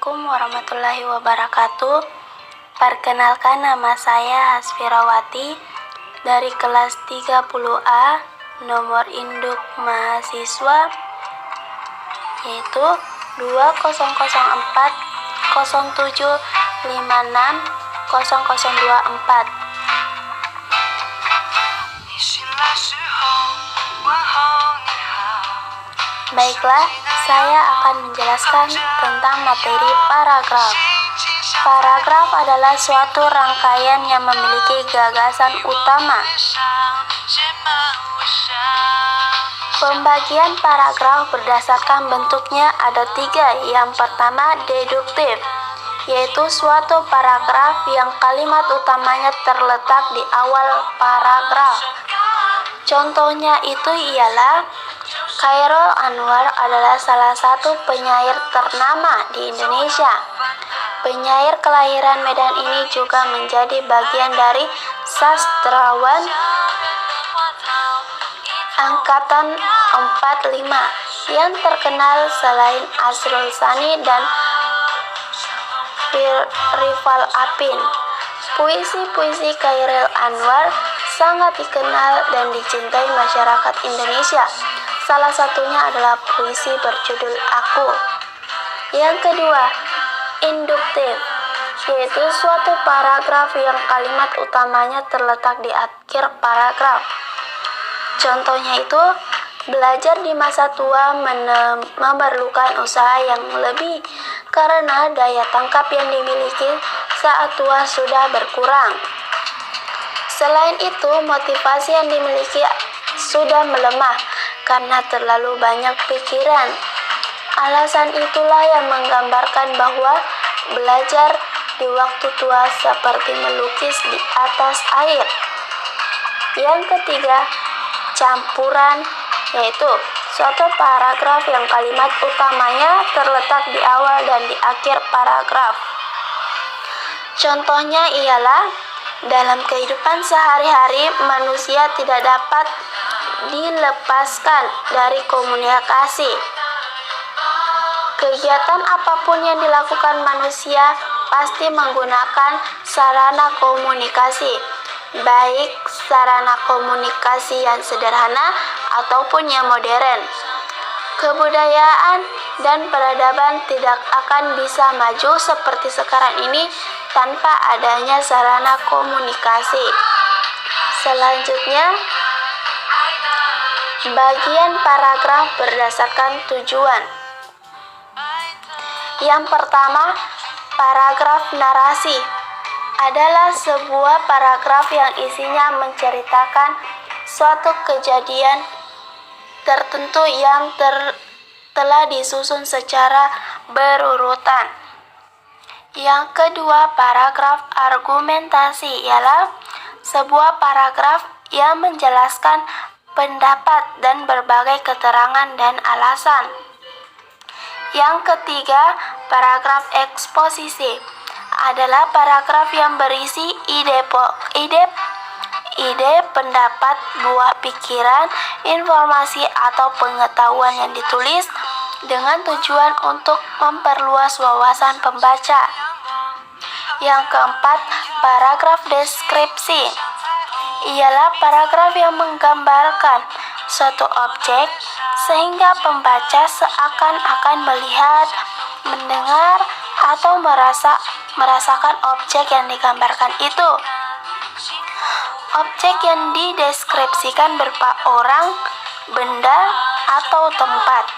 Assalamualaikum warahmatullahi wabarakatuh. Perkenalkan, nama saya Hasfirawati dari kelas 30A, nomor induk mahasiswa yaitu 200407560024. Baiklah, saya akan menjelaskan tentang materi paragraf. Paragraf adalah suatu rangkaian yang memiliki gagasan utama. Pembagian paragraf berdasarkan bentuknya ada 3. Yang pertama, deduktif, yaitu suatu paragraf yang kalimat utamanya terletak di awal paragraf. Contohnya itu ialah Chairul Anwar adalah salah satu penyair ternama di Indonesia. Penyair kelahiran Medan ini juga menjadi bagian dari sastrawan angkatan 45 yang terkenal selain Asrul Sani dan Rival Apin. Puisi-puisi Chairul Anwar sangat dikenal dan dicintai masyarakat Indonesia. Salah satunya adalah puisi berjudul Aku. Yang kedua, induktif, yaitu suatu paragraf yang kalimat utamanya terletak di akhir paragraf. Contohnya itu, belajar di masa tua memerlukan usaha yang lebih karena daya tangkap yang dimiliki saat tua sudah berkurang. Selain itu, motivasi yang dimiliki sudah melemah karena terlalu banyak pikiran. Alasan itulah yang menggambarkan bahwa belajar di waktu tua seperti melukis di atas air. Yang ketiga, campuran, yaitu suatu paragraf yang kalimat utamanya terletak di awal dan di akhir paragraf. Contohnya ialah, dalam kehidupan sehari-hari manusia tidak dapat dilepaskan dari komunikasi. Kegiatan apapun yang dilakukan manusia pasti menggunakan sarana komunikasi, baik sarana komunikasi yang sederhana ataupun yang modern. Kebudayaan dan peradaban tidak akan bisa maju seperti sekarang ini tanpa adanya sarana komunikasi. Selanjutnya, bagian paragraf berdasarkan tujuan. Yang pertama, paragraf narasi adalah sebuah paragraf yang isinya menceritakan suatu kejadian tertentu yang telah disusun secara berurutan. Yang kedua, paragraf argumentasi ialah sebuah paragraf yang menjelaskan pendapat dan berbagai keterangan dan alasan. Yang ketiga, paragraf eksposisi adalah paragraf yang berisi ide, pendapat, buah pikiran, informasi atau pengetahuan yang ditulis dengan tujuan untuk memperluas wawasan pembaca. Yang keempat, paragraf deskripsi ialah paragraf yang menggambarkan suatu objek sehingga pembaca seakan-akan melihat, mendengar, atau merasakan objek yang digambarkan itu. Objek yang dideskripsikan berupa orang, benda, atau tempat.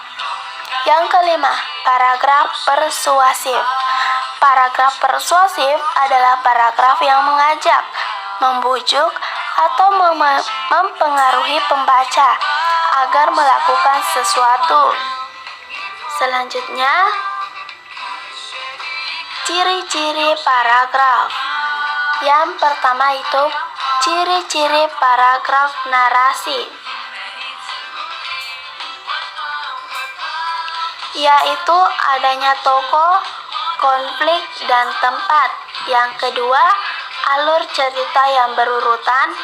Yang kelima, paragraf persuasif. Paragraf persuasif adalah paragraf yang mengajak, membujuk, atau mempengaruhi pembaca agar melakukan sesuatu. Selanjutnya, ciri-ciri paragraf. Yang pertama itu ciri-ciri paragraf narasi, yaitu adanya tokoh, konflik, dan tempat. Yang kedua, alur cerita yang berurutan.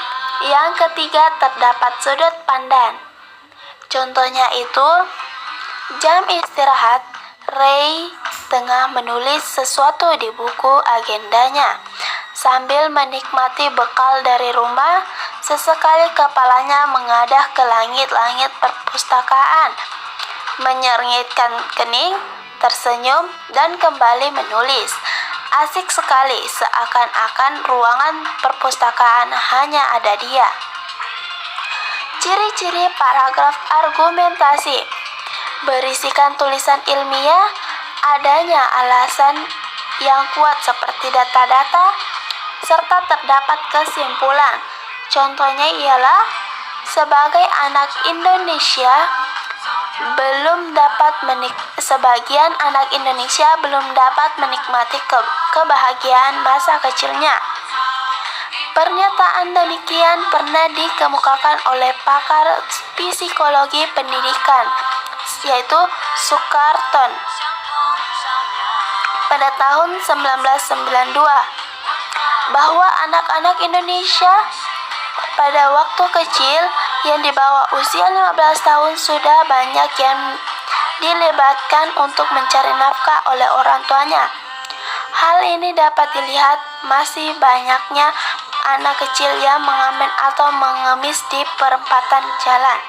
Yang ketiga, terdapat sudut pandang. Contohnya itu, jam istirahat, Ray tengah menulis sesuatu di buku agendanya. Sambil menikmati bekal dari rumah, sesekali kepalanya mengadah ke langit-langit perpustakaan, menyeringitkan kening, tersenyum, dan kembali menulis. Asik sekali, seakan-akan ruangan perpustakaan hanya ada dia. Ciri-ciri paragraf argumentasi berisikan tulisan ilmiah, adanya alasan yang kuat seperti data-data, serta terdapat kesimpulan. Contohnya ialah, sebagai anak Indonesia sebagian anak Indonesia belum dapat menikmati kebahagiaan masa kecilnya. Pernyataan demikian pernah dikemukakan oleh pakar psikologi pendidikan, yaitu Sukarton, pada tahun 1992, bahwa anak-anak Indonesia pada waktu kecil yang di bawah usia 15 tahun sudah banyak yang dilibatkan untuk mencari nafkah oleh orang tuanya. Hal ini dapat dilihat masih banyaknya anak kecil yang mengamen atau mengemis di perempatan jalan.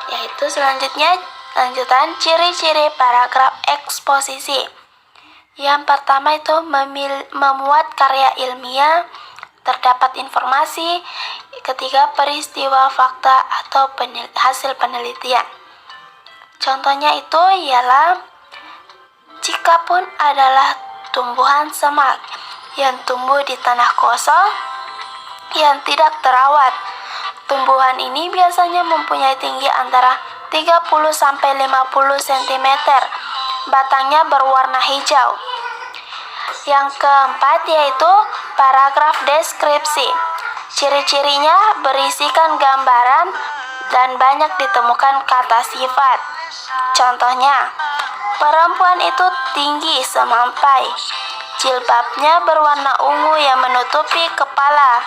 Yaitu lanjutan ciri-ciri paragraf eksposisi. Yang pertama itu memuat karya ilmiah, terdapat informasi, ketiga peristiwa, fakta, atau hasil penelitian. Contohnya itu ialah, cikapun adalah tumbuhan semak yang tumbuh di tanah kosong yang tidak terawat. Tumbuhan ini biasanya mempunyai tinggi antara 30-50 cm. Batangnya berwarna hijau. Yang keempat yaitu paragraf deskripsi. Ciri-cirinya berisikan gambaran dan banyak ditemukan kata sifat. Contohnya, perempuan itu tinggi semampai. Jilbabnya berwarna ungu yang menutupi kepala,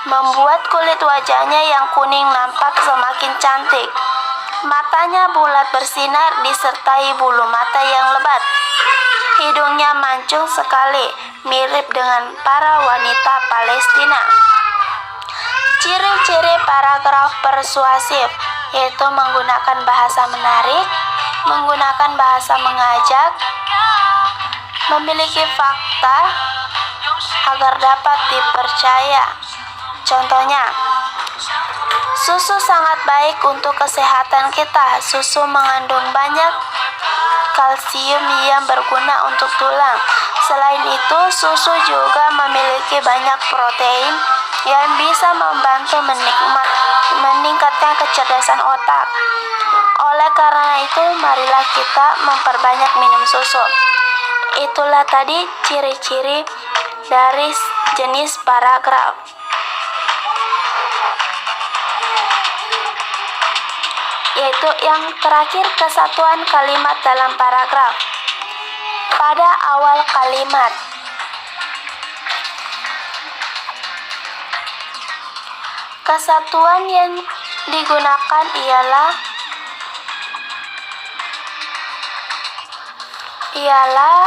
membuat kulit wajahnya yang kuning nampak semakin cantik. Matanya bulat bersinar disertai bulu mata yang lebat. Hidungnya mancung sekali, mirip dengan para wanita Palestina. Ciri-ciri paragraf persuasif yaitu menggunakan bahasa menarik, menggunakan bahasa mengajak, memiliki fakta agar dapat dipercaya. Contohnya, susu sangat baik untuk kesehatan kita. Susu mengandung banyak kalsium yang berguna untuk tulang. Selain itu, susu juga memiliki banyak protein yang bisa membantu meningkatkan kecerdasan otak. Oleh karena itu, marilah kita memperbanyak minum susu. Itulah tadi ciri-ciri dari jenis paragraf. Yaitu yang terakhir, kesatuan kalimat dalam paragraf. Pada awal kalimat, kesatuan yang digunakan ialah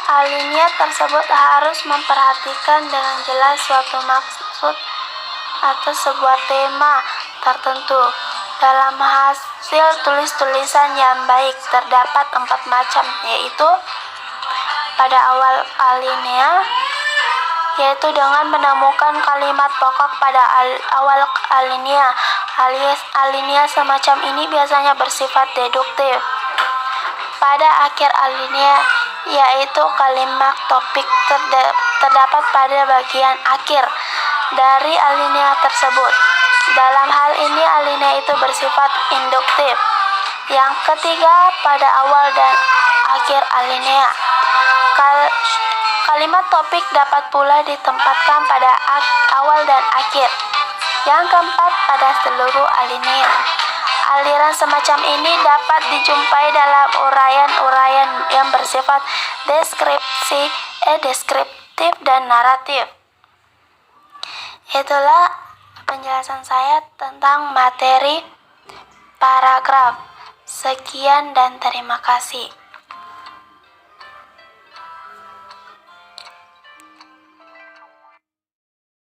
alinea tersebut harus memperhatikan dengan jelas suatu maksud atau sebuah tema tertentu. Dalam hasil tulis-tulisan yang baik terdapat 4 macam, yaitu pada awal alinea, yaitu dengan menemukan kalimat pokok pada awal alinea. Alinea semacam ini biasanya bersifat deduktif. Pada akhir alinea, yaitu kalimat topik terdapat pada bagian akhir dari alinea tersebut. Dalam hal ini alinea itu bersifat induktif. Yang ketiga, pada awal dan akhir alinea. Kalimat topik dapat pula ditempatkan pada awal dan akhir. Yang keempat, pada seluruh alinea. Aliran semacam ini dapat dijumpai dalam uraian-uraian yang bersifat deskriptif dan naratif. Itulah penjelasan saya tentang materi paragraf. Sekian dan terima kasih.